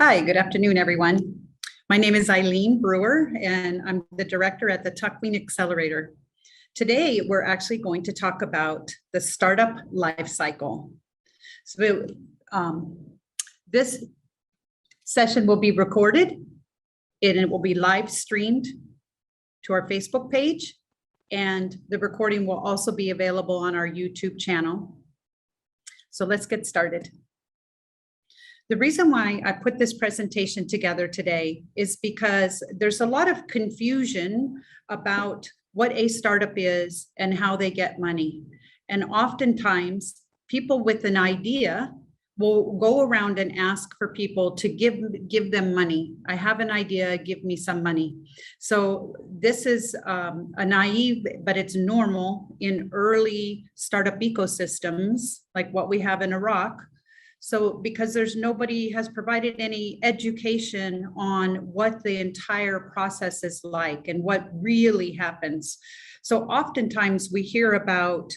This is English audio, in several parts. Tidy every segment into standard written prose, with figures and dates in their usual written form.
Hi, good afternoon, everyone. My name is Eileen Brewer, and I'm the director at the TAKWEEN Accelerator. Today, we're actually going to talk about the startup life cycle. So this session will be recorded and it will be live streamed to our Facebook page, and the recording will also be available on our YouTube channel. So let's get started. The reason why I put this presentation together today is because there's a lot of confusion about what a startup is and how they get money. And oftentimes people with an idea will go around and ask for people to give them money. I have an idea, give me some money. So this is a naive, but it's normal in early startup ecosystems like what we have in Iraq. So because nobody has provided any education on what the entire process is like and what really happens. So oftentimes we hear about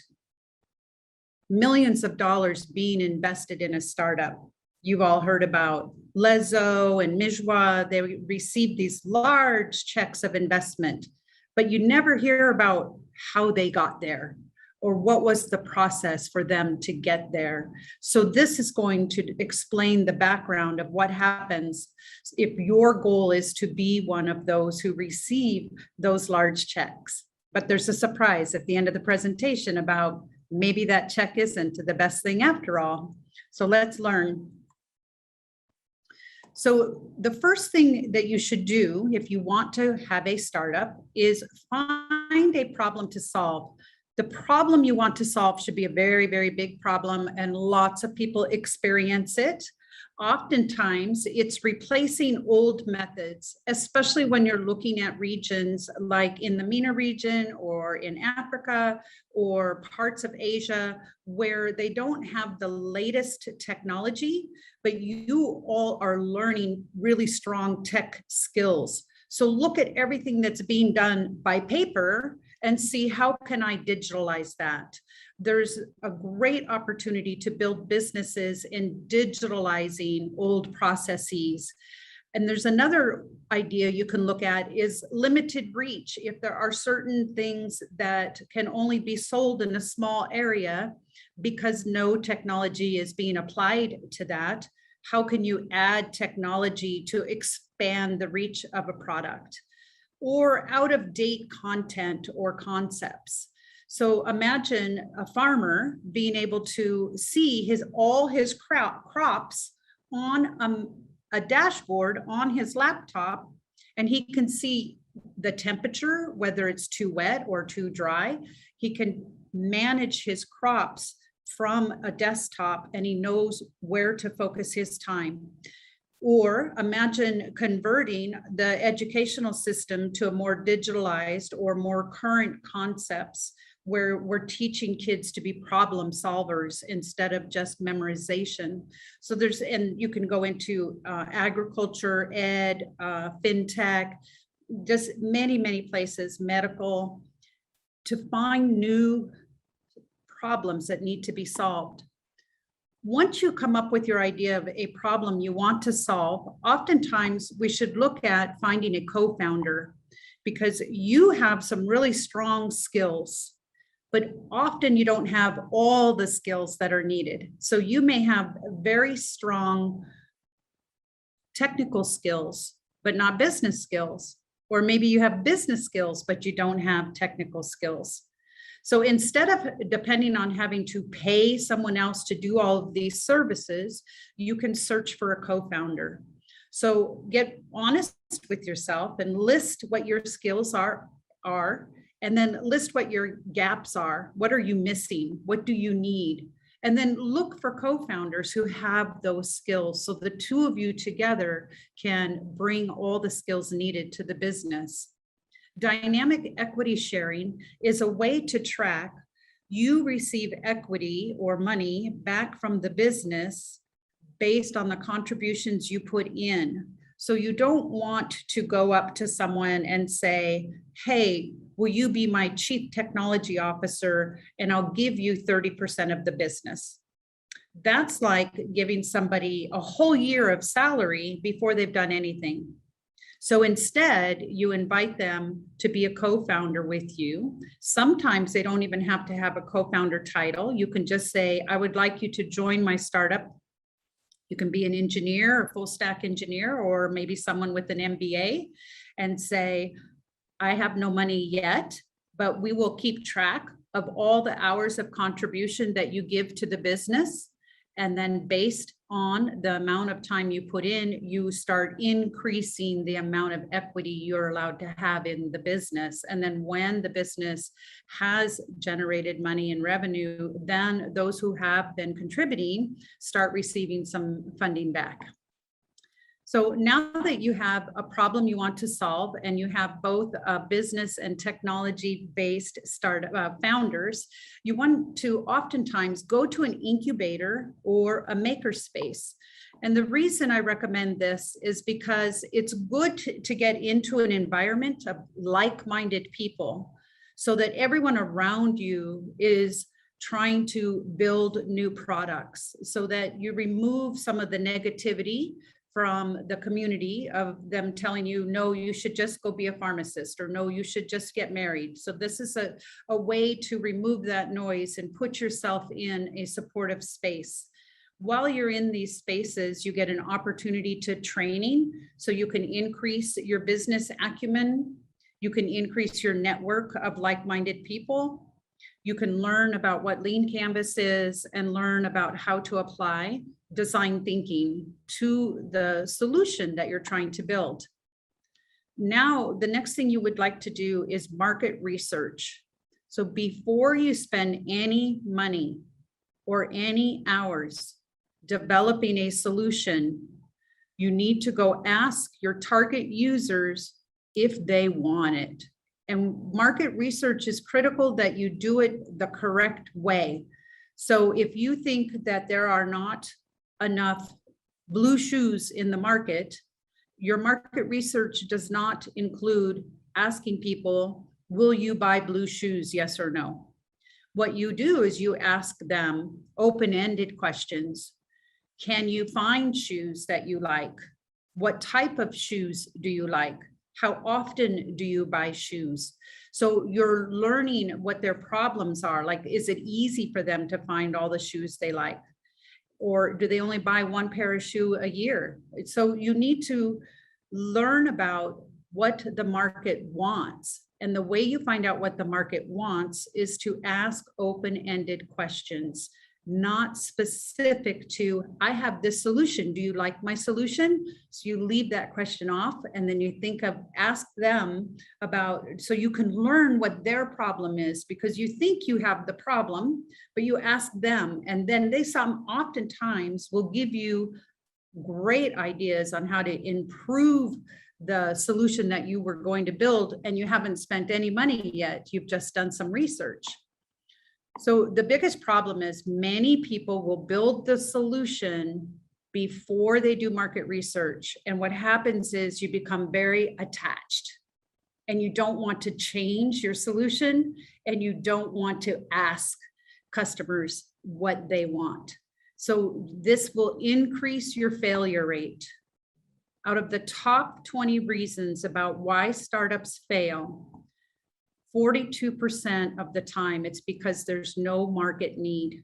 millions of dollars being invested in a startup. You've all heard about Lezo and Mijwa. They received these large checks of investment, but you never hear about how they got there, or what was the process for them to get there. So this is going to explain the background of what happens if your goal is to be one of those who receive those large checks. But there's a surprise at the end of the presentation about maybe that check isn't the best thing after all. So let's learn. So the first thing that you should do if you want to have a startup is find a problem to solve. The problem you want to solve should be a very, very big problem, and lots of people experience it. Oftentimes, it's replacing old methods, especially when you're looking at regions like in the MENA region or in Africa or parts of Asia where they don't have the latest technology, but you all are learning really strong tech skills. So look at everything that's being done by paper and see how can I digitalize that. There's a great opportunity to build businesses in digitalizing old processes. And there's another idea you can look at is limited reach. If there are certain things that can only be sold in a small area because no technology is being applied to that, how can you add technology to expand the reach of a product? Or out-of-date content or concepts. So imagine a farmer being able to see all his crops on a dashboard on his laptop, and he can see the temperature, whether it's too wet or too dry. He can manage his crops from a desktop, and he knows where to focus his time. Or imagine converting the educational system to a more digitalized or more current concepts where we're teaching kids to be problem solvers instead of just memorization. So and you can go into agriculture, ed, fintech, just many, many places, medical, to find new problems that need to be solved. Once you come up with your idea of a problem you want to solve, oftentimes we should look at finding a co-founder, because you have some really strong skills, but often you don't have all the skills that are needed. So you may have very strong technical skills, but not business skills. Or maybe you have business skills, but you don't have technical skills. So instead of depending on having to pay someone else to do all of these services, you can search for a co-founder. So get honest with yourself and list what your skills are, and then list what your gaps are. What are you missing? What do you need? And then look for co-founders who have those skills, so the two of you together can bring all the skills needed to the business. Dynamic equity sharing is a way to track you receive equity or money back from the business based on the contributions you put in. So you don't want to go up to someone and say, hey, will you be my chief technology officer and I'll give you 30% of the business. That's like giving somebody a whole year of salary before they've done anything. So instead, you invite them to be a co-founder with you. Sometimes they don't even have to have a co-founder title. You can just say, I would like you to join my startup. You can be an engineer or full stack engineer, or maybe someone with an MBA, and say, I have no money yet, but we will keep track of all the hours of contribution that you give to the business. And then based on the amount of time you put in, you start increasing the amount of equity you're allowed to have in the business. And then when the business has generated money and revenue, then those who have been contributing start receiving some funding back. So now that you have a problem you want to solve, and you have both business and technology-based startup founders, you want to oftentimes go to an incubator or a makerspace. And the reason I recommend this is because it's good to get into an environment of like-minded people, so that everyone around you is trying to build new products, so that you remove some of the negativity from the community of them telling you, no, you should just go be a pharmacist, or no, you should just get married. So this is a way to remove that noise and put yourself in a supportive space. While you're in these spaces, you get an opportunity to training, so you can increase your business acumen. You can increase your network of like-minded people. You can learn about what Lean Canvas is and learn about how to apply design thinking to the solution that you're trying to build. Now, the next thing you would like to do is market research. So before you spend any money or any hours developing a solution, you need to go ask your target users if they want it. And market research is critical that you do it the correct way. So if you think that there are not enough blue shoes in the market, your market research does not include asking people, will you buy blue shoes, yes or no? What you do is you ask them open-ended questions. Can you find shoes that you like? What type of shoes do you like? How often do you buy shoes? So you're learning what their problems are. Like, is it easy for them to find all the shoes they like? Or do they only buy one pair of shoe a year? So you need to learn about what the market wants. And the way you find out what the market wants is to ask open-ended questions, not specific to, I have this solution. Do you like my solution? So you leave that question off, and then you think of, ask them about, so you can learn what their problem is, because you think you have the problem, but you ask them, and then they oftentimes will give you great ideas on how to improve the solution that you were going to build, and you haven't spent any money yet. You've just done some research. So the biggest problem is many people will build the solution before they do market research. And what happens is you become very attached, and you don't want to change your solution, and you don't want to ask customers what they want. So this will increase your failure rate. Out of the top 20 reasons about why startups fail, 42% of the time, it's because there's no market need.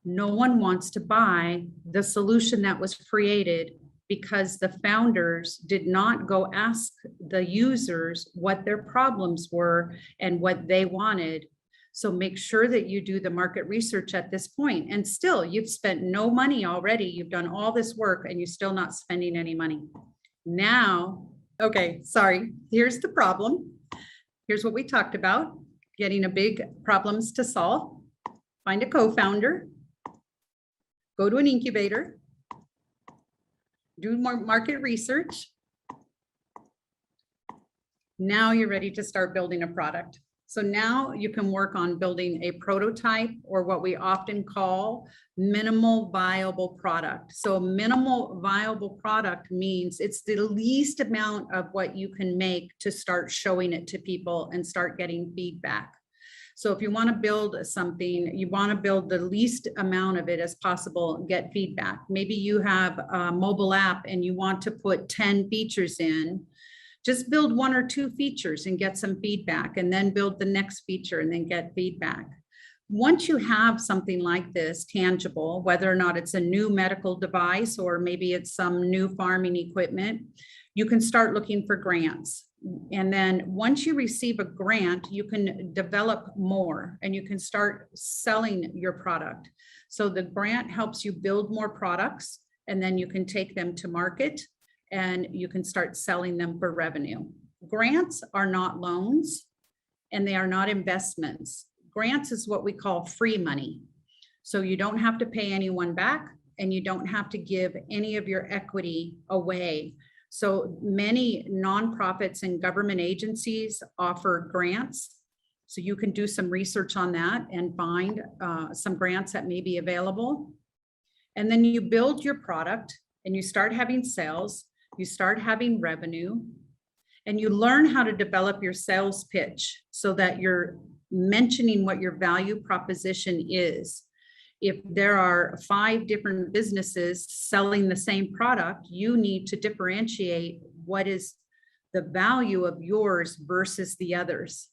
No one wants to buy the solution that was created because the founders did not go ask the users what their problems were and what they wanted. So make sure that you do the market research at this point. And still, you've spent no money already. You've done all this work and you're still not spending any money. Now, okay, sorry, here's the problem. Here's what we talked about: getting a big problems to solve, find a co-founder, go to an incubator, do more market research. Now you're ready to start building a product. So now you can work on building a prototype, or what we often call minimal viable product. So a minimal viable product means it's the least amount of what you can make to start showing it to people and start getting feedback. So if you want to build something, you want to build the least amount of it as possible, get feedback. Maybe you have a mobile app and you want to put 10 features in. Just build 1 or 2 features and get some feedback, and then build the next feature and then get feedback. Once you have something like this tangible, whether or not it's a new medical device or maybe it's some new farming equipment, you can start looking for grants. And then once you receive a grant, you can develop more and you can start selling your product. So the grant helps you build more products, and then you can take them to market and you can start selling them for revenue. Grants are not loans and they are not investments. Grants is what we call free money. So you don't have to pay anyone back and you don't have to give any of your equity away. So many nonprofits and government agencies offer grants. So you can do some research on that and find some grants that may be available. And then you build your product and you start having sales, you start having revenue, and you learn how to develop your sales pitch so that you're mentioning what your value proposition is. If there are 5 different businesses selling the same product, you need to differentiate what is the value of yours versus the others.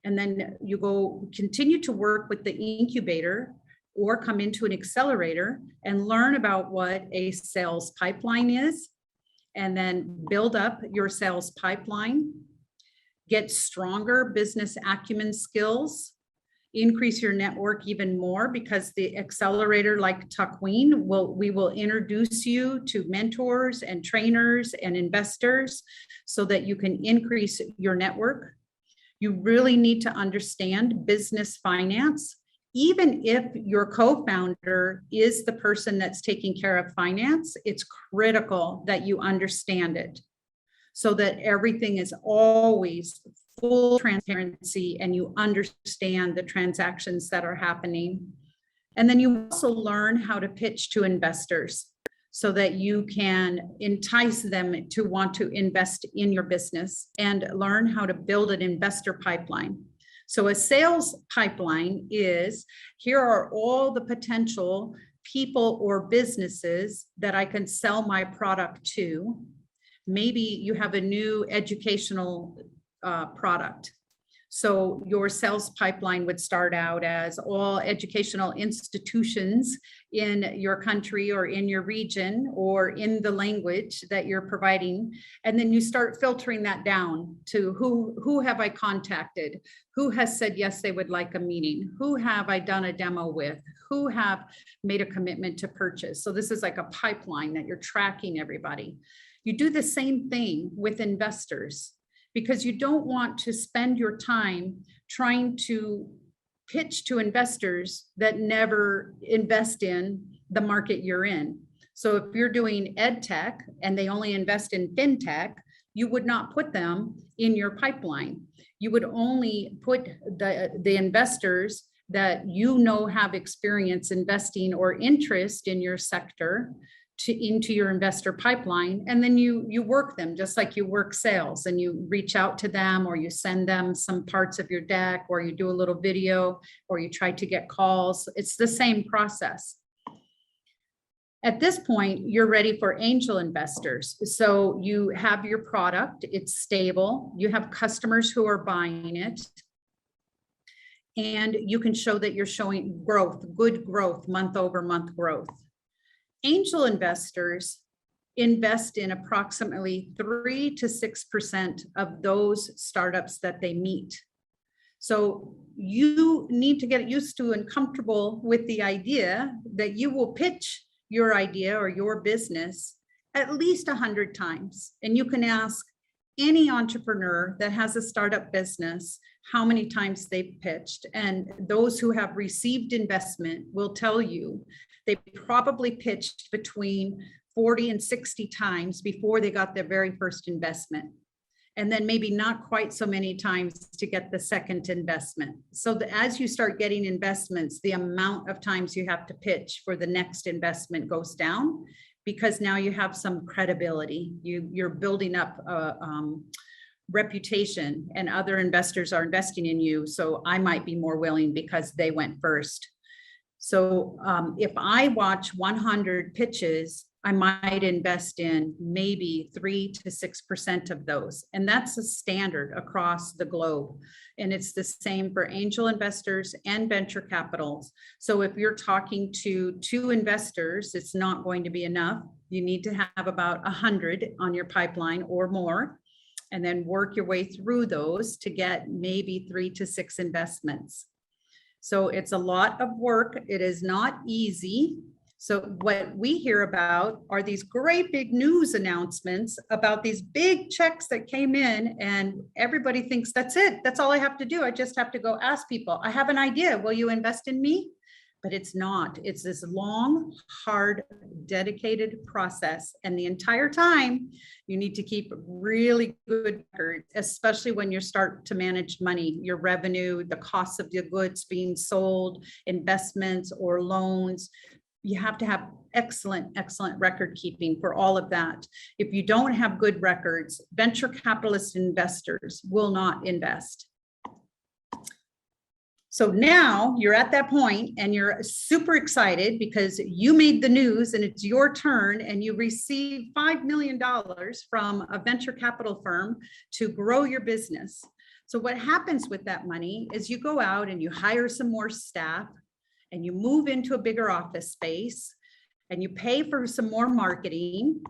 And then you continue to work with the incubator or come into an accelerator and learn about what a sales pipeline is, and then build up your sales pipeline, get stronger business acumen skills, increase your network even more, because the accelerator like TAKWEEN we will introduce you to mentors and trainers and investors so that you can increase your network. You really need to understand business finance. Even if your co-founder is the person that's taking care of finance, it's critical that you understand it so that everything is always full transparency and you understand the transactions that are happening. And then you also learn how to pitch to investors so that you can entice them to want to invest in your business, and learn how to build an investor pipeline. So a sales pipeline is, here are all the potential people or businesses that I can sell my product to. Maybe you have a new educational product. So your sales pipeline would start out as all educational institutions in your country or in your region or in the language that you're providing. And then you start filtering that down to who have I contacted? Who has said yes, they would like a meeting? Who have I done a demo with? Who have made a commitment to purchase? So this is like a pipeline that you're tracking everybody. You do the same thing with investors, because you don't want to spend your time trying to pitch to investors that never invest in the market you're in. So if you're doing ed tech and they only invest in fintech, you would not put them in your pipeline. You would only put the investors that you know have experience investing or interest in your sector into your investor pipeline, and then you work them just like you work sales, and you reach out to them, or you send them some parts of your deck, or you do a little video, or you try to get calls. It's the same process. At this point, you're ready for angel investors. So you have your product, it's stable, you have customers who are buying it, and you can show that you're showing growth, good growth, month over month growth. Angel investors invest in approximately 3 to 6% of those startups that they meet. So you need to get used to and comfortable with the idea that you will pitch your idea or your business at least 100 times. And you can ask any entrepreneur that has a startup business how many times they've pitched. And those who have received investment will tell you they probably pitched between 40 and 60 times before they got their very first investment. And then maybe not quite so many times to get the second investment. So as you start getting investments, the amount of times you have to pitch for the next investment goes down, because now you have some credibility. You're building up reputation and other investors are investing in you. So I might be more willing because they went first. So if I watch 100 pitches, I might invest in maybe 3 to 6% of those. And that's a standard across the globe. And it's the same for angel investors and venture capitals. So if you're talking to 2 investors, it's not going to be enough. You need to have about 100 on your pipeline or more, and then work your way through those to get maybe 3 to 6 investments. So it's a lot of work. It is not easy. So what we hear about are these great big news announcements about these big checks that came in, and everybody thinks that's it. That's all I have to do. I just have to go ask people. I have an idea. Will you invest in me? But it's not. It's this long, hard, dedicated process. And the entire time, you need to keep really good records, especially when you start to manage money, your revenue, the cost of the goods being sold, investments or loans. You have to have excellent record keeping for all of that. If you don't have good records, venture capitalist investors will not invest. So now you're at that point and you're super excited because you made the news and it's your turn, and you receive $5 million from a venture capital firm to grow your business. So what happens with that money is you go out and you hire some more staff, and you move into a bigger office space, and you pay for some more marketing,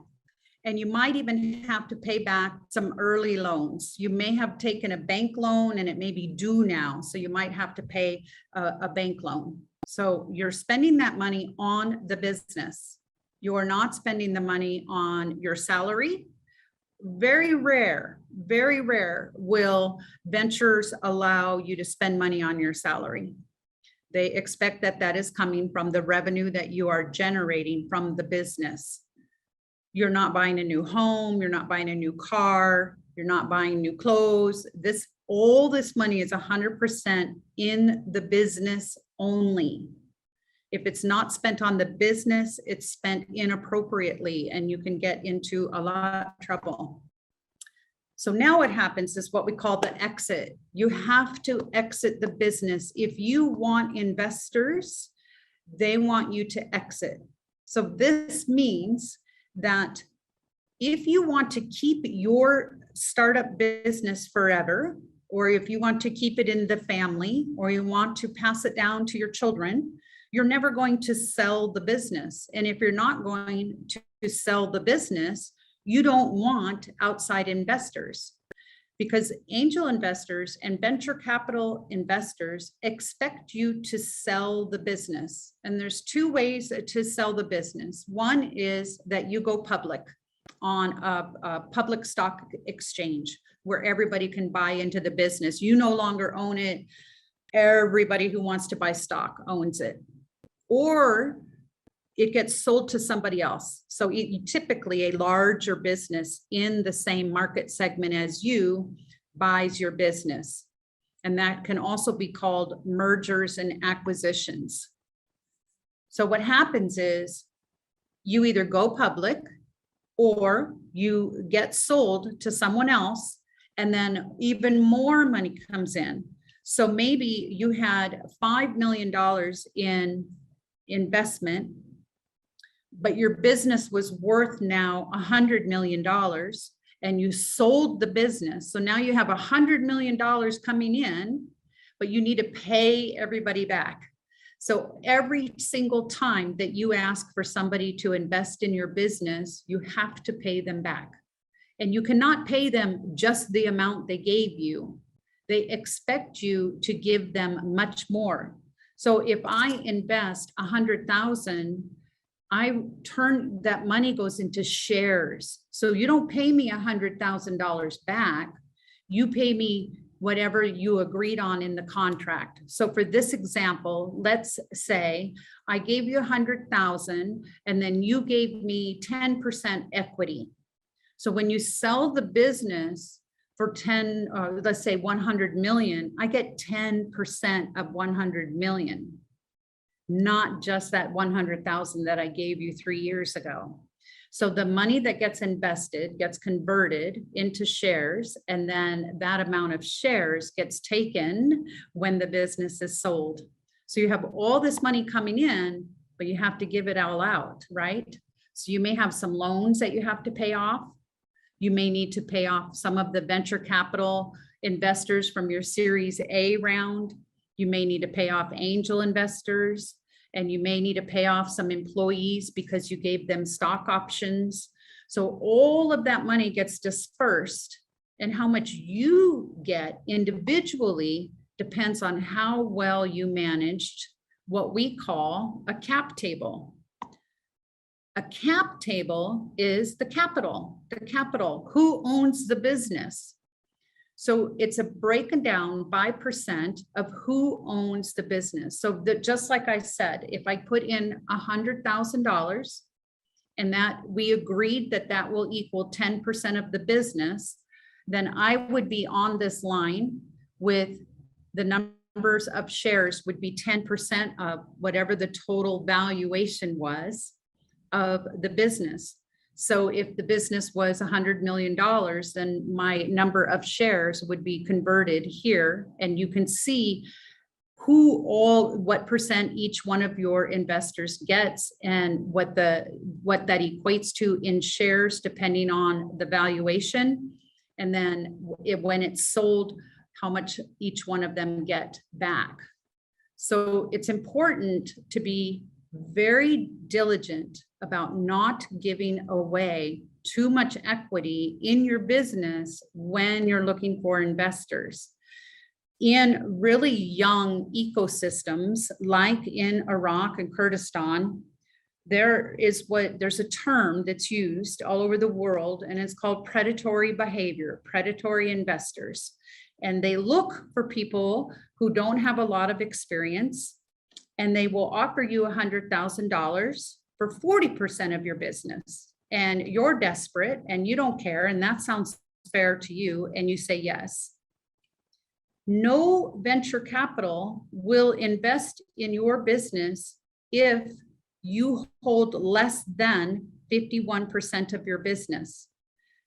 and you might even have to pay back some early loans. You may have taken a bank loan and it may be due now, so you might have to pay a bank loan. So you're spending that money on the business. You are not spending the money on your salary. Very rare will ventures allow you to spend money on your salary. They expect that that is coming from the revenue that you are generating from the business. You're not buying a new home, you're not buying a new car, you're not buying new clothes. All this money is 100% in the business only. If it's not spent on the business, it's spent inappropriately, and you can get into a lot of trouble. So now what happens is what we call the exit. You have to exit the business. If you want investors, they want you to exit. So this means that if you want to keep your startup business forever, or if you want to keep it in the family, or you want to pass it down to your children, you're never going to sell the business. And if you're not going to sell the business, you don't want outside investors, because angel investors and venture capital investors expect you to sell the business. And there's 2 ways to sell the business. One is that you go public on a public stock exchange where everybody can buy into the business. You no longer own it. Everybody who wants to buy stock owns it. Or it gets sold to somebody else. So typically a larger business in the same market segment as you buys your business. And that can also be called mergers and acquisitions. So what happens is you either go public or you get sold to someone else, and then even more money comes in. So maybe you had $5 million in investment, but your business was worth now $100 million, and you sold the business. So now you have $100 million coming in, but you need to pay everybody back. So every single time that you ask for somebody to invest in your business, you have to pay them back. And you cannot pay them just the amount they gave you. They expect you to give them much more. So if I invest 100,000, that money goes into shares. So you don't pay me $100,000 back. You pay me whatever you agreed on in the contract. So for this example, let's say I gave you 100,000 and then you gave me 10% equity. So when you sell the business for let's say 100 million, I get 10% of 100 million. Not just that 100,000 that I gave you 3 years ago. So the money that gets invested gets converted into shares, and then that amount of shares gets taken when the business is sold. So you have all this money coming in, but you have to give it all out, right? So you may have some loans that you have to pay off. You may need to pay off some of the venture capital investors from your Series A round. You may need to pay off angel investors, and you may need to pay off some employees because you gave them stock options. So all of that money gets dispersed, and how much you get individually depends on how well you managed what we call a cap table. A cap table is the capital, who owns the business. So it's a breaking down by percent of who owns the business. So that, just like I said, if I put in $100,000 and that we agreed that that will equal 10% of the business, then I would be on this line with the numbers of shares would be 10% of whatever the total valuation was of the business. So if the business was $100 million, then my number of shares would be converted here, and you can see what percent each one of your investors gets and what that equates to in shares depending on the valuation. And then when it's sold, how much each one of them get back. So it's important to be very diligent about not giving away too much equity in your business when you're looking for investors. In really young ecosystems, like in Iraq and Kurdistan, there's a term that's used all over the world, and it's called predatory behavior, predatory investors. And they look for people who don't have a lot of experience, and they will offer you $100,000 for 40% of your business. And you're desperate and you don't care, and that sounds fair to you, and you say yes. No venture capital will invest in your business if you hold less than 51% of your business.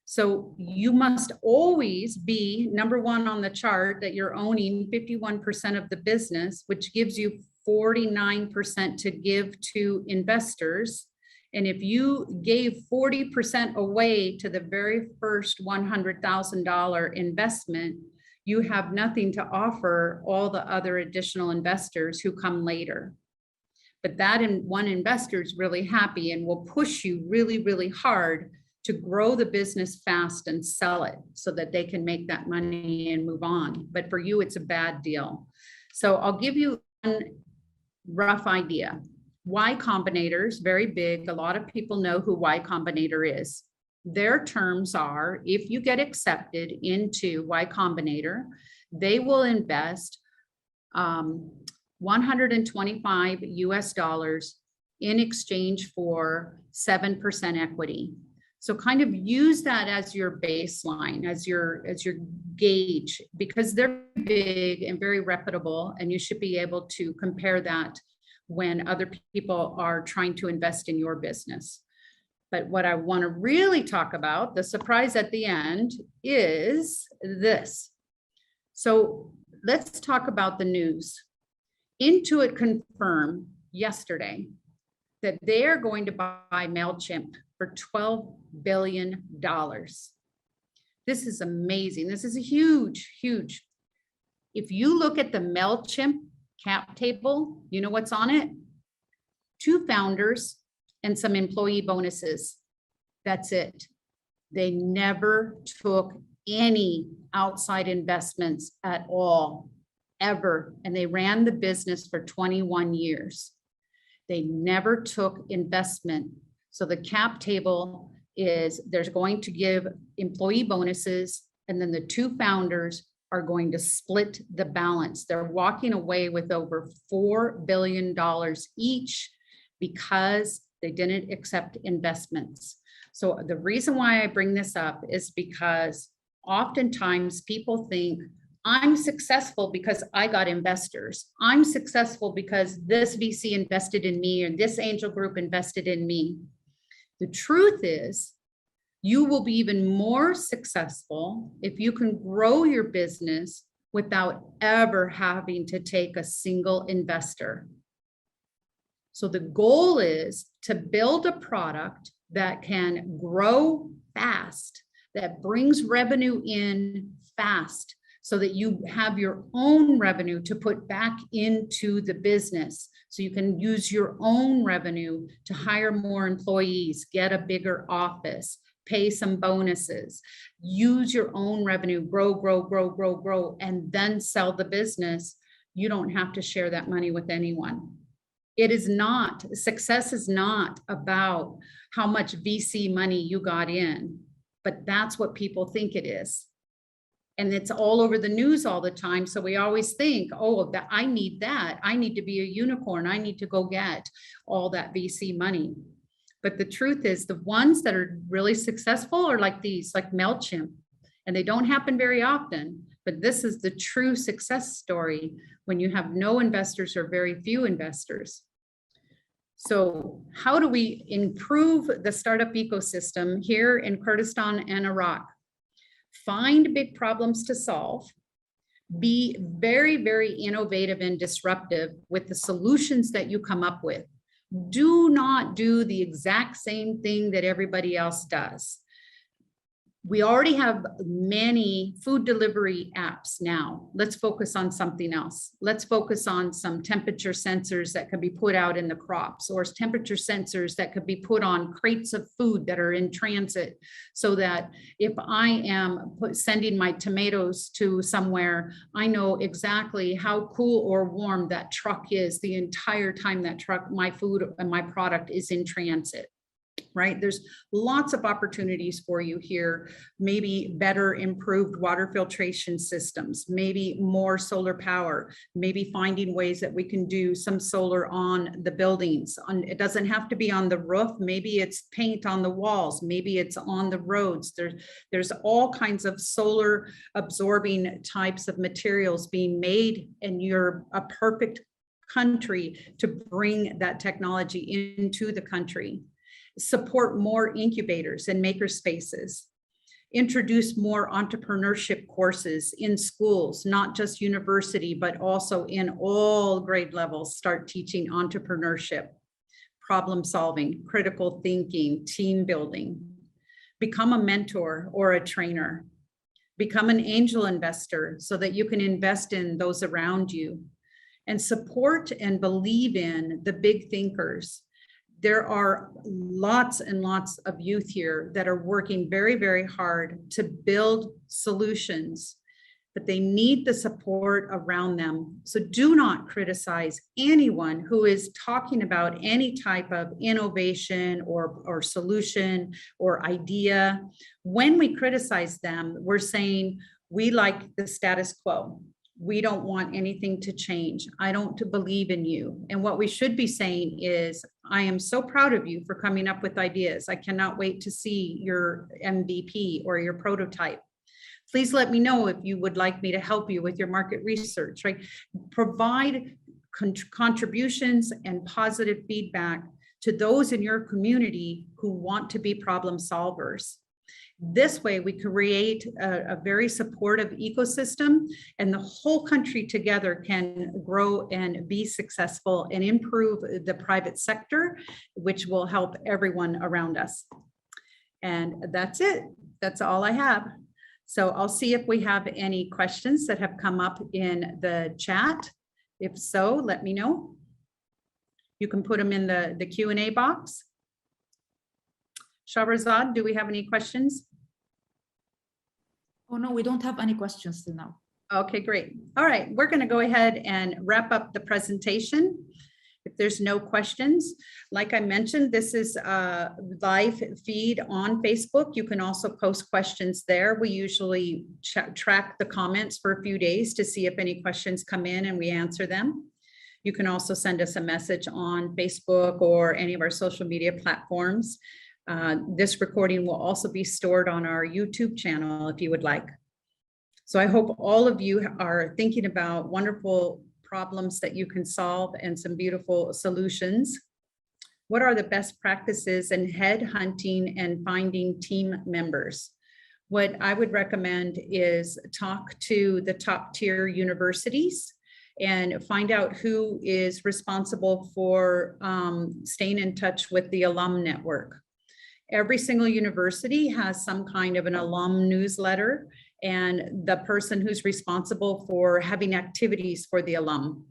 So you must always be number one on the chart that you're owning 51% of the business, which gives you 49% to give to investors. And if you gave 40% away to the very first $100,000 investment, you have nothing to offer all the other additional investors who come later. But that one investor is really happy and will push you really, really hard to grow the business fast and sell it so that they can make that money and move on. But for you, it's a bad deal. So I'll give you one rough idea. Y Combinator's very big. A lot of people know who Y Combinator is. Their terms are, if you get accepted into Y Combinator, they will invest $125 US in exchange for 7% equity. So kind of use that as your baseline, as your gauge, because they're big and very reputable, and you should be able to compare that when other people are trying to invest in your business. But what I want to really talk about, the surprise at the end, is this. So let's talk about the news. Intuit confirmed yesterday that they are going to buy MailChimp for $12 billion. This is amazing. This is a huge, huge. If you look at the MailChimp cap table, you know what's on it? 2 founders and some employee bonuses. That's it. They never took any outside investments at all, ever. And they ran the business for 21 years. They never took investment. So the cap table is there's going to give employee bonuses, and then the 2 founders are going to split the balance. They're walking away with over $4 billion each because they didn't accept investments. So the reason why I bring this up is because oftentimes people think, I'm successful because I got investors. I'm successful because this VC invested in me, and this angel group invested in me. The truth is, you will be even more successful if you can grow your business without ever having to take a single investor. So the goal is to build a product that can grow fast, that brings revenue in fast, so that you have your own revenue to put back into the business. So you can use your own revenue to hire more employees, get a bigger office, pay some bonuses, use your own revenue, grow, and then sell the business. You don't have to share that money with anyone. It is not, success is not about how much VC money you got in, but that's what people think it is. And it's all over the news all the time. So we always think, oh, that I need that. I need to be a unicorn. I need to go get all that VC money. But the truth is, the ones that are really successful are like these, like MailChimp, and they don't happen very often. But this is the true success story when you have no investors or very few investors. So how do we improve the startup ecosystem here in Kurdistan and Iraq? Find big problems to solve, be very, very innovative and disruptive with the solutions that you come up with. Do not do the exact same thing that everybody else does. We already have many food delivery apps now. Let's focus on something else. Let's focus on some temperature sensors that could be put out in the crops, or temperature sensors that could be put on crates of food that are in transit, so that if I am sending my tomatoes to somewhere, I know exactly how cool or warm that truck is the entire time that truck, my food and my product is in transit. Right? There's lots of opportunities for you here. Maybe better improved water filtration systems, maybe more solar power, maybe finding ways that we can do some solar on the buildings. It doesn't have to be on the roof. Maybe it's paint on the walls. Maybe it's on the roads. There's all kinds of solar absorbing types of materials being made, and you're a perfect country to bring that technology into the country. Support more incubators and maker spaces. Introduce more entrepreneurship courses in schools, not just university, but also in all grade levels. Start teaching entrepreneurship, problem solving, critical thinking, team building. Become a mentor or a trainer. Become an angel investor so that you can invest in those around you. And support and believe in the big thinkers. There are lots and lots of youth here that are working very, very hard to build solutions, but they need the support around them. So do not criticize anyone who is talking about any type of innovation or solution or idea. When we criticize them, we're saying we like the status quo. We don't want anything to change. I don't believe in you. And what we should be saying is, I am so proud of you for coming up with ideas. I cannot wait to see your MVP or your prototype. Please let me know if you would like me to help you with your market research, right? Provide contributions and positive feedback to those in your community who want to be problem solvers. This way, we create a very supportive ecosystem, and the whole country together can grow and be successful and improve the private sector, which will help everyone around us. And that's it. That's all I have. So I'll see if we have any questions that have come up in the chat. If so, let me know. You can put them in the Q&A box. Shahrazad, do we have any questions? Oh, no, we don't have any questions till now. Okay, great. All right, we're going to go ahead and wrap up the presentation. If there's no questions, like I mentioned, this is a live feed on Facebook. You can also post questions there. We usually track the comments for a few days to see if any questions come in and we answer them. You can also send us a message on Facebook or any of our social media platforms. This recording will also be stored on our YouTube channel if you would like. So I hope all of you are thinking about wonderful problems that you can solve and some beautiful solutions. What are the best practices in headhunting and finding team members? What I would recommend is talk to the top tier universities and find out who is responsible for staying in touch with the alum network. Every single university has some kind of an alum newsletter, and the person who's responsible for having activities for the alum.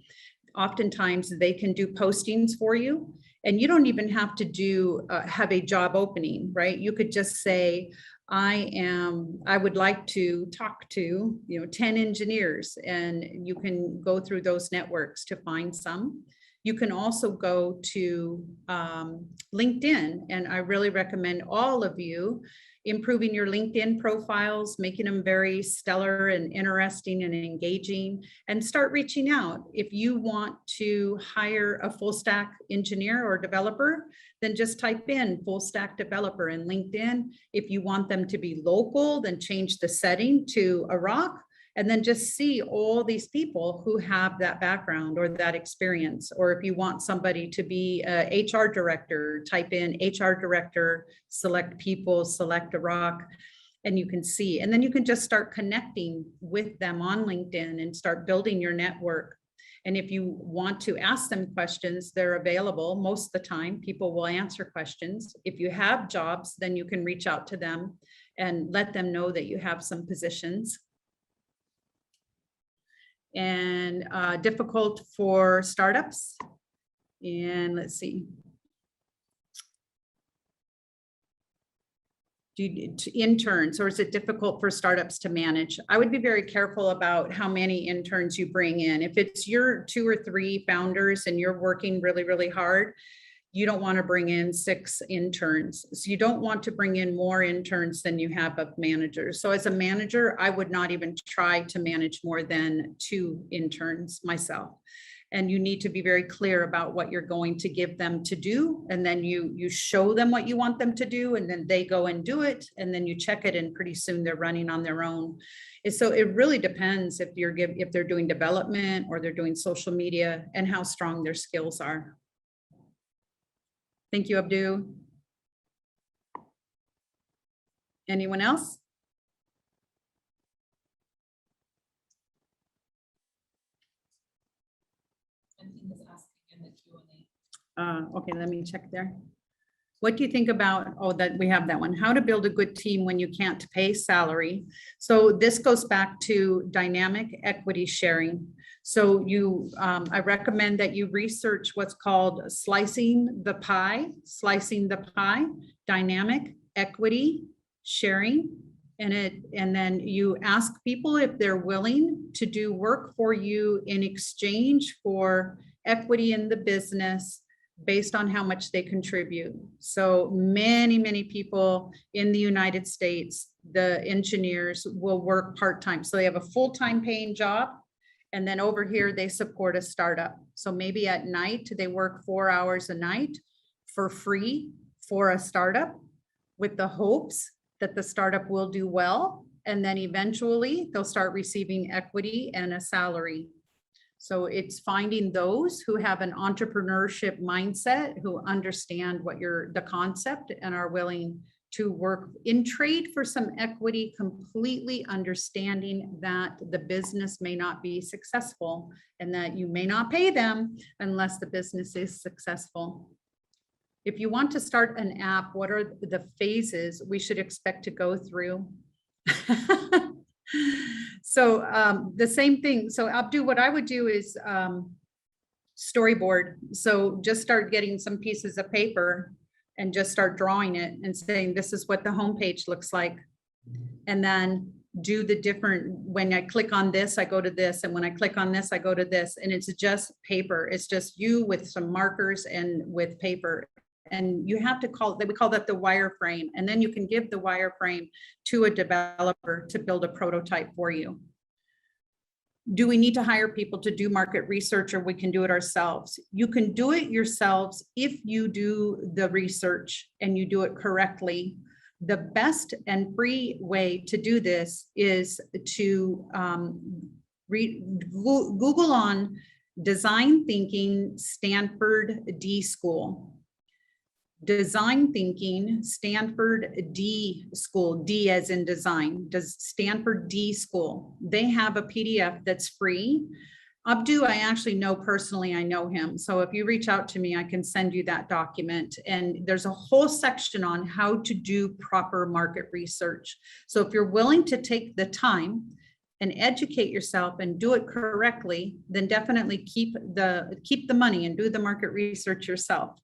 Oftentimes they can do postings for you, and you don't even have to do have a job opening, right? You could just say, I would like to talk to 10 engineers, and you can go through those networks to find some. You can also go to LinkedIn, and I really recommend all of you improving your LinkedIn profiles, making them very stellar and interesting and engaging, and start reaching out. If you want to hire a full stack engineer or developer, then just type in full stack developer in LinkedIn. If you want them to be local, then change the setting to Iraq, and then just see all these people who have that background or that experience. Or if you want somebody to be a HR director, type in HR director, select people, select Iraq, and you can see. And then you can just start connecting with them on LinkedIn and start building your network. And if you want to ask them questions, they're available. Most of the time, people will answer questions. If you have jobs, then you can reach out to them and let them know that you have some positions. And difficult for startups. And let's see. Interns, or is it difficult for startups to manage? I would be very careful about how many interns you bring in. If it's your 2 or 3 founders and you're working really, really hard, you don't want to bring in 6 interns. So you don't want to bring in more interns than you have of managers. So as a manager, I would not even try to manage more than 2 interns myself. And you need to be very clear about what you're going to give them to do. And then you show them what you want them to do, and then they go and do it. And then you check it, and pretty soon they're running on their own. And so it really depends if they're doing development or they're doing social media and how strong their skills are. Thank you, Abdu. Anyone else? Okay, let me check there. What do you think about, that we have that one, how to build a good team when you can't pay salary? So this goes back to dynamic equity sharing. So I recommend that you research what's called slicing the pie, dynamic equity sharing. And then you ask people if they're willing to do work for you in exchange for equity in the business based on how much they contribute. So many people in the United States, the engineers will work part-time. So they have a full-time paying job, and then over here they support a startup. So maybe at night they work 4 hours a night for free for a startup, with the hopes that the startup will do well, and then eventually they'll start receiving equity and a salary. So it's finding those who have an entrepreneurship mindset, who understand the concept and are willing to work in trade for some equity, completely understanding that the business may not be successful and that you may not pay them unless the business is successful. If you want to start an app, what are the phases we should expect to go through? So the same thing. So Abdu, what I would do is storyboard. So just start getting some pieces of paper and just start drawing it and saying, this is what the homepage looks like. And then do the different, when I click on this, I go to this. And when I click on this, I go to this. And it's just paper. It's just you with some markers and with paper. And you have to we call that the wireframe. And then you can give the wireframe to a developer to build a prototype for you. Do we need to hire people to do market research, or we can do it ourselves? You can do it yourselves if you do the research and you do it correctly. The best and free way to do this is to Google on Design Thinking Stanford D School. Design Thinking, Stanford D School, D as in design, does Stanford D School. They have a PDF that's free. Abdu, I actually know personally, I know him. So if you reach out to me, I can send you that document. And there's a whole section on how to do proper market research. So if you're willing to take the time and educate yourself and do it correctly, then definitely keep the money and do the market research yourself.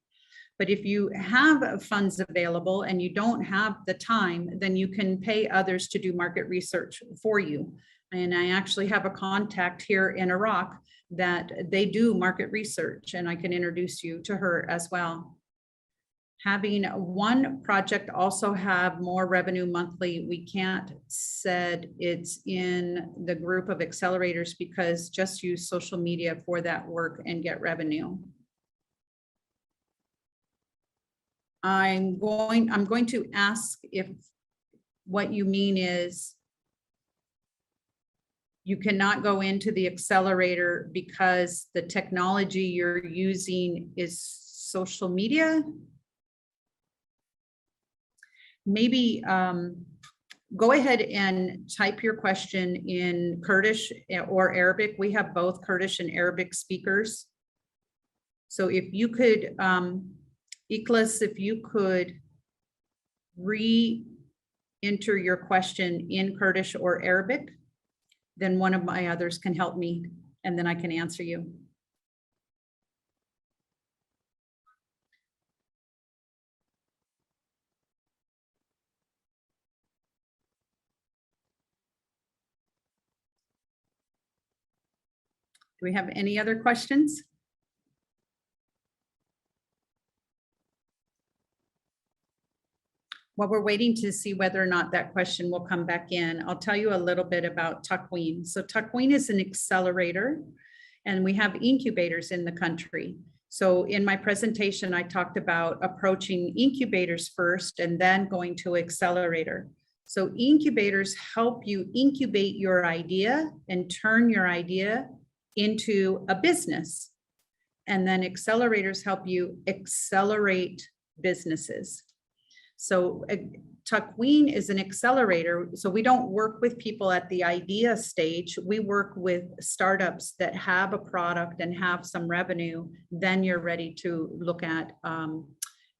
But if you have funds available and you don't have the time, then you can pay others to do market research for you. And I actually have a contact here in Iraq that they do market research, and I can introduce you to her as well. Having one project also have more revenue monthly, we can't said it's in the group of accelerators because just use social media for that work and get revenue. I'm going to ask if what you mean is you cannot go into the accelerator because the technology you're using is social media. Maybe go ahead and type your question in Kurdish or Arabic. We have both Kurdish and Arabic speakers. So if you could, Ikhlas, if you could re-enter your question in Kurdish or Arabic, then one of my others can help me and then I can answer you. Do we have any other questions? While we're waiting to see whether or not that question will come back in, I'll tell you a little bit about TAKWEEN. So TAKWEEN is an accelerator, and we have incubators in the country. So in my presentation, I talked about approaching incubators first and then going to accelerator. So incubators help you incubate your idea and turn your idea into a business. And then accelerators help you accelerate businesses. So TAKWEEN is an accelerator. So we don't work with people at the idea stage. We work with startups that have a product and have some revenue. Then you're ready to look at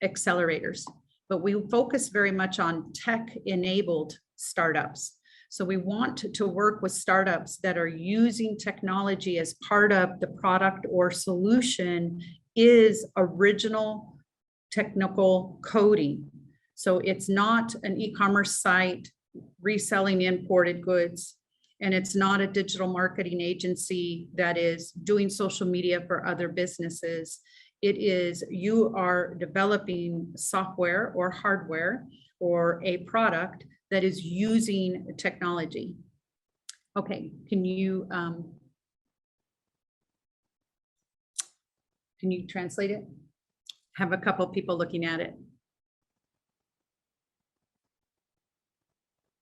accelerators. But we focus very much on tech-enabled startups. So we want to work with startups that are using technology as part of the product or solution is original technical coding. So it's not an e-commerce site reselling imported goods, and it's not a digital marketing agency that is doing social media for other businesses. It is you are developing software or hardware or a product that is using technology. Okay, can you translate it? Have a couple people looking at it.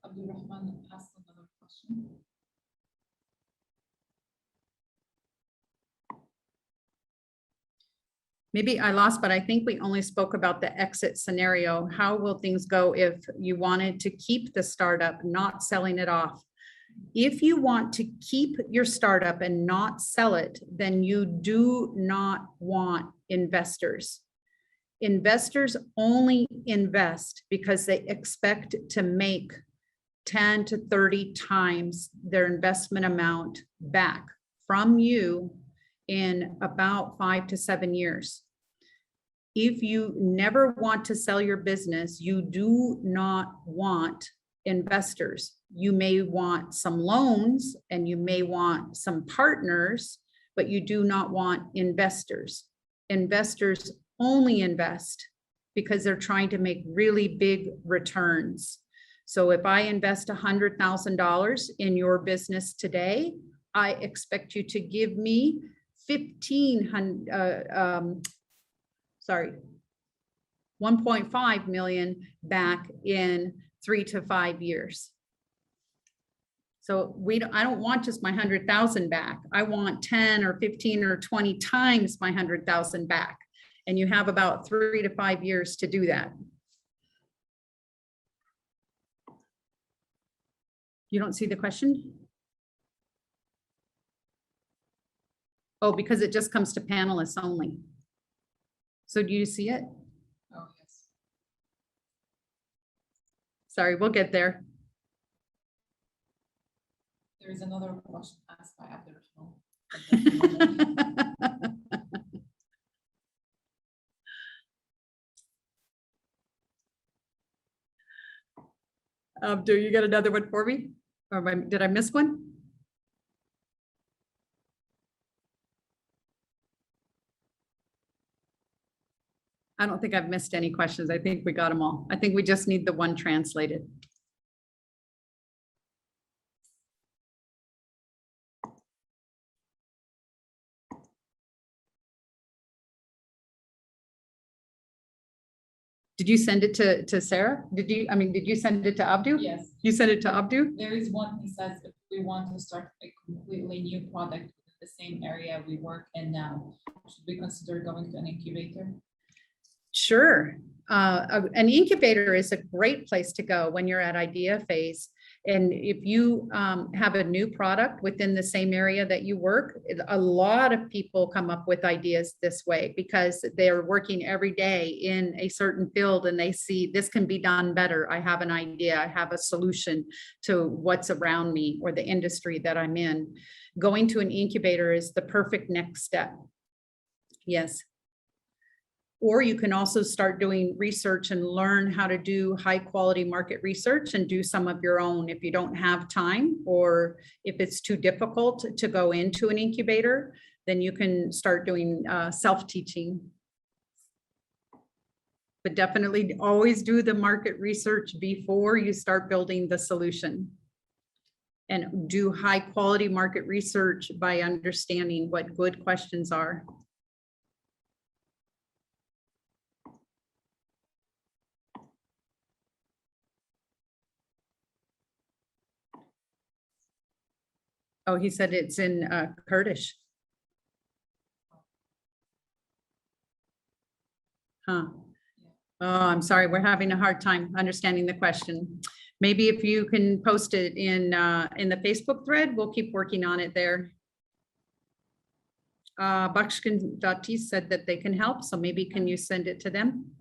Abdulrahman asked another question. Maybe I lost, but I think we only spoke about the exit scenario. How will things go if you wanted to keep the startup, not selling it off? If you want to keep your startup and not sell it, then you do not want investors. Investors only invest because they expect to make 10 to 30 times their investment amount back from you in about 5 to 7 years. If you never want to sell your business, you do not want investors. You may want some loans and you may want some partners, but you do not want investors. Investors only invest because they're trying to make really big returns. So if I invest $100,000 in your business today, I expect you to give me 1.5 million back in 3 to 5 years. So I don't want just my 100,000 back. I want 10 or 15 or 20 times my 100,000 back. And you have about 3 to 5 years to do that. You don't see the question? Oh, because it just comes to panelists only. So do you see it? Oh, yes. Sorry, we'll get there. There is another question asked by Abdul. Do you got another one for me? Or did I miss one? I don't think I've missed any questions. I think we got them all. I think we just need the one translated. Did you send it to Sarah? Did you send it to Abdu? Yes. You sent it to Abdu? There is one, he says, if we want to start a completely new product in the same area we work in now, should we consider going to an incubator? Sure. An incubator is a great place to go when you're at idea phase. And if you have a new product within the same area that you work, a lot of people come up with ideas this way because they're working every day in a certain field and they see this can be done better. I have an idea. I have a solution to what's around me or the industry that I'm in. Going to an incubator is the perfect next step. Yes. Or you can also start doing research and learn how to do high quality market research and do some of your own if you don't have time, or if it's too difficult to go into an incubator, then you can start doing self-teaching. But definitely always do the market research before you start building the solution. And do high quality market research by understanding what good questions are. Oh, he said it's in Kurdish. Huh. Oh, I'm sorry. We're having a hard time understanding the question. Maybe if you can post it in the Facebook thread, we'll keep working on it there. Bakshkin Dati said that they can help, so maybe can you send it to them?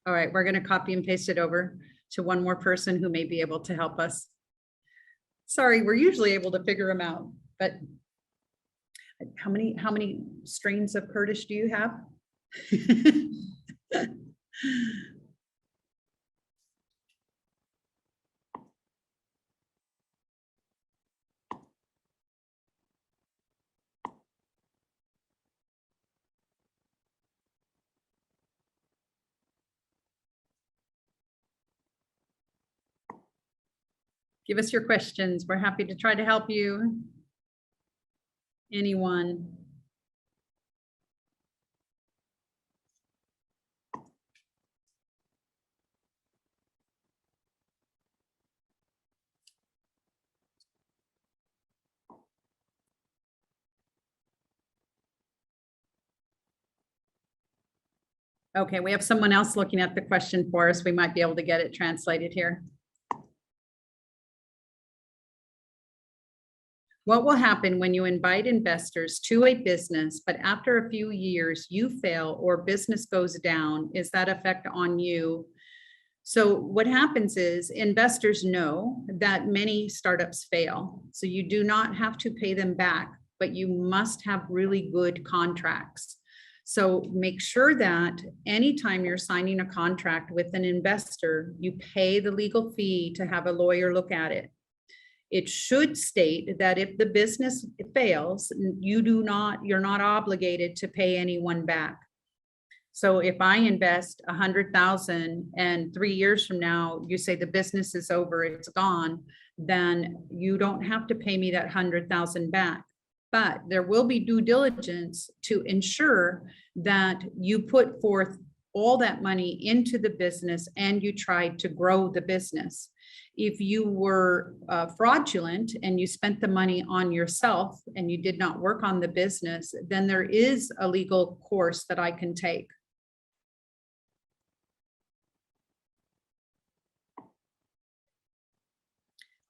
All right, we're going to copy and paste it over to one more person who may be able to help us. Sorry, we're usually able to figure them out, but how many strains of Kurdish do you have? Give us your questions. We're happy to try to help you. Anyone? Okay, we have someone else looking at the question for us. We might be able to get it translated here. What will happen when you invite investors to a business, but after a few years you fail or business goes down? Is that effect on you? So what happens is investors know that many startups fail. So you do not have to pay them back, but you must have really good contracts. So make sure that anytime you're signing a contract with an investor, you pay the legal fee to have a lawyer look at it. It should state that if the business fails, you're not obligated to pay anyone back. So if I invest 100,000 and 3 years from now, you say the business is over, it's gone, then you don't have to pay me that 100,000 back. But there will be due diligence to ensure that you put forth all that money into the business and you tried to grow the business. If you were fraudulent and you spent the money on yourself and you did not work on the business, then there is a legal course that I can take.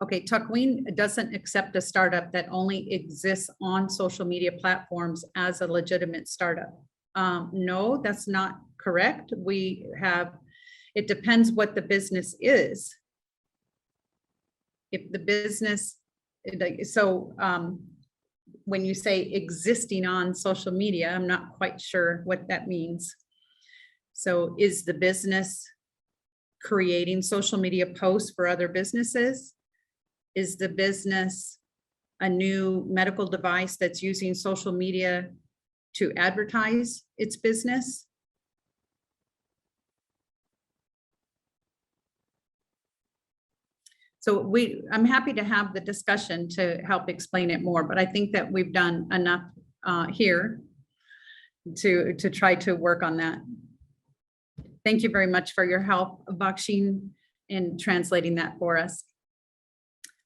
Okay, TAKWEEN doesn't accept a startup that only exists on social media platforms as a legitimate startup. No, that's not correct. We have, it depends what the business is. If the business, when you say existing on social media, I'm not quite sure what that means. So is the business creating social media posts for other businesses? Is the business a new medical device that's using social media to advertise its business? So I'm happy to have the discussion to help explain it more, but I think that we've done enough here to try to work on that. Thank you very much for your help, Bakshin, in translating that for us.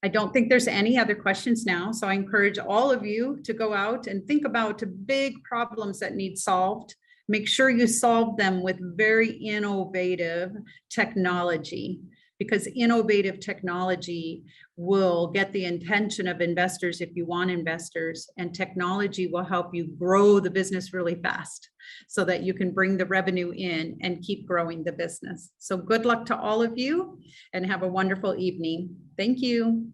I don't think there's any other questions now, so I encourage all of you to go out and think about big problems that need solved. Make sure you solve them with very innovative technology, because innovative technology will get the attention of investors if you want investors, and technology will help you grow the business really fast so that you can bring the revenue in and keep growing the business. So good luck to all of you and have a wonderful evening. Thank you.